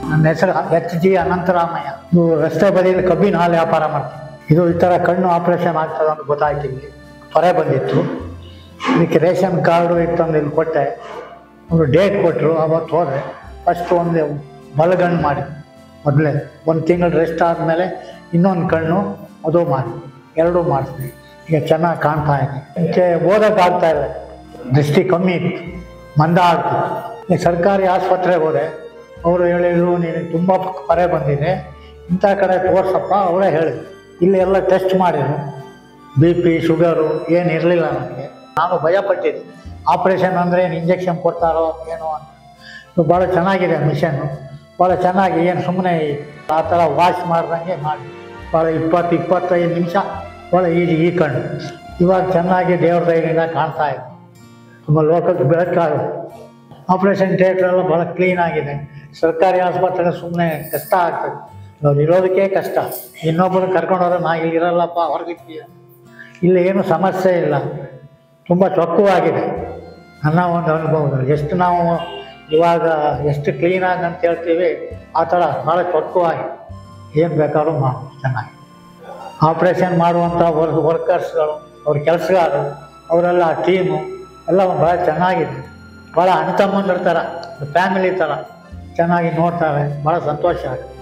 ನನ್ನ ಹೆಸರು HG ಅನಂತರಾಮಯ್ಯ. ಇದು ರಸ್ತೆ ಬದಿಯಲ್ಲಿ ಕಬ್ಬಿನ ಹಾಲು ವ್ಯಾಪಾರ ಮಾಡ್ತೀನಿ. ಇದು ಈ ಥರ ಕಣ್ಣು ಆಪ್ರೇಷನ್ ಆಗ್ತದೆ ಅಂತ ಗೊತ್ತಾಯ್ತು. ಇಲ್ಲಿ ಹೊರೆ ಬಂದಿತ್ತು. ಇದಕ್ಕೆ ರೇಷನ್ ಕಾರ್ಡು ಇತ್ತಂದು ಇಲ್ಲಿ ಕೊಟ್ಟೆ. ಅವರು ಡೇಟ್ ಕೊಟ್ಟರು, ಅವತ್ತು ಹೋದರೆ ಫಸ್ಟ್ ಒಂದು ಬಲಗಣ್ಣು ಮಾಡಿ, ಮೊದಲೇ 1 ತಿಂಗಳು ರೆಸ್ಟ್ ಆದಮೇಲೆ ಇನ್ನೊಂದು ಕಣ್ಣು ಅದು ಮಾಡಿ, ಎರಡೂ ಮಾಡಿದ್ವಿ. ಈಗ ಚೆನ್ನಾಗಿ ಕಾಣ್ತಾ ಇದೆ. ಇದಕ್ಕೆ ಓದೋಕ್ಕಾಗ್ತಾ ಇದೆ, ದೃಷ್ಟಿ ಕಮ್ಮಿ ಇತ್ತು, ಮಂದ ಆಗ್ತಿತ್ತು. ಈಗ ಸರ್ಕಾರಿ ಆಸ್ಪತ್ರೆಗೆ ಹೋದೆ, ಅವರು ಹೇಳಿದರು ನೀನು ತುಂಬ ಹೊರೆ ಬಂದಿದೆ, ಇಂಥ ಕಡೆ ತೋರ್ಸಪ್ಪ. ಅವರೇ ಹೇಳಿದ್ರು. ಇಲ್ಲಿ ಎಲ್ಲ ಟೆಸ್ಟ್ ಮಾಡಿದ್ರು, BP ಶುಗರು ಏನು ಇರಲಿಲ್ಲ ನನಗೆ. ನಾನು ಭಯಪಟ್ಟಿದ್ದೆ, ಆಪ್ರೇಷನ್ ಅಂದರೆ ಏನು ಇಂಜೆಕ್ಷನ್ ಕೊಡ್ತಾರೋ ಏನೋ ಅಂತ. ಭಾಳ ಚೆನ್ನಾಗಿದೆ ಮಿಷನ್ನು, ಭಾಳ ಚೆನ್ನಾಗಿ, ಏನು ಸುಮ್ಮನೆ ಆ ಥರ ವಾಶ್ ಮಾಡ್ದಂಗೆ ಮಾಡಿ ಭಾಳ 20-25 ನಿಮಿಷ ಭಾಳ ಈ ಕಣ್ಣು ಇವಾಗ ಚೆನ್ನಾಗಿ ದೇವ್ರ ದಯೆಯಿಂದ ಕಾಣ್ತಾ ಇದೆ. ತುಂಬ ಲೋಕಕ್ಕೆ ಬೆಳಕಾಗುತ್ತೆ. ಆಪ್ರೇಷನ್ ಥಿಯೇಟ್ರೆಲ್ಲ ಭಾಳ ಕ್ಲೀನಾಗಿದೆ. ಸರ್ಕಾರಿ ಆಸ್ಪತ್ರೆ ಸುಮ್ಮನೆ ಕಷ್ಟ ಆಗ್ತದೆ, ನಾವು ಇರೋದಕ್ಕೆ ಕಷ್ಟ. ಇನ್ನೊಬ್ಬರು ಕರ್ಕೊಂಡೋದ್ರೆ ನಾ ಇಲ್ಲಿ ಇರಲ್ಲಪ್ಪ, ಹೊರಗಿರ್ತೀಯ. ಇಲ್ಲಿ ಏನು ಸಮಸ್ಯೆ ಇಲ್ಲ, ತುಂಬ ಚೊಕ್ಕವಾಗಿದೆ ನನ್ನ ಒಂದು ಅನುಭವ. ಎಷ್ಟು ನಾವು ಇವಾಗ ಎಷ್ಟು ಕ್ಲೀನಾಗಿ ಅಂತ ಹೇಳ್ತೀವಿ, ಆ ಥರ ಭಾಳ ಚೊಕ್ಕವಾಗಿ ಏನು ಬೇಕಾದ್ರೂ ಮಾಡಿ ಚೆನ್ನಾಗಿ. ಆಪ್ರೇಷನ್ ಮಾಡುವಂಥ ವರ್ಕರ್ಸ್ಗಳು, ಅವ್ರ ಕೆಲಸಗಾರರು, ಅವರೆಲ್ಲ ಟೀಮು ಎಲ್ಲ ಭಾಳ ಚೆನ್ನಾಗಿದೆ. ಭಾಳ ಅಣ್ಣ ತಮ್ಮಂದ್ರ ಥರ, ಫ್ಯಾಮಿಲಿ ಥರ ಚೆನ್ನಾಗಿ ನೋಡ್ತಾರೆ. ಭಾಳ ಸಂತೋಷ ಆಗುತ್ತೆ.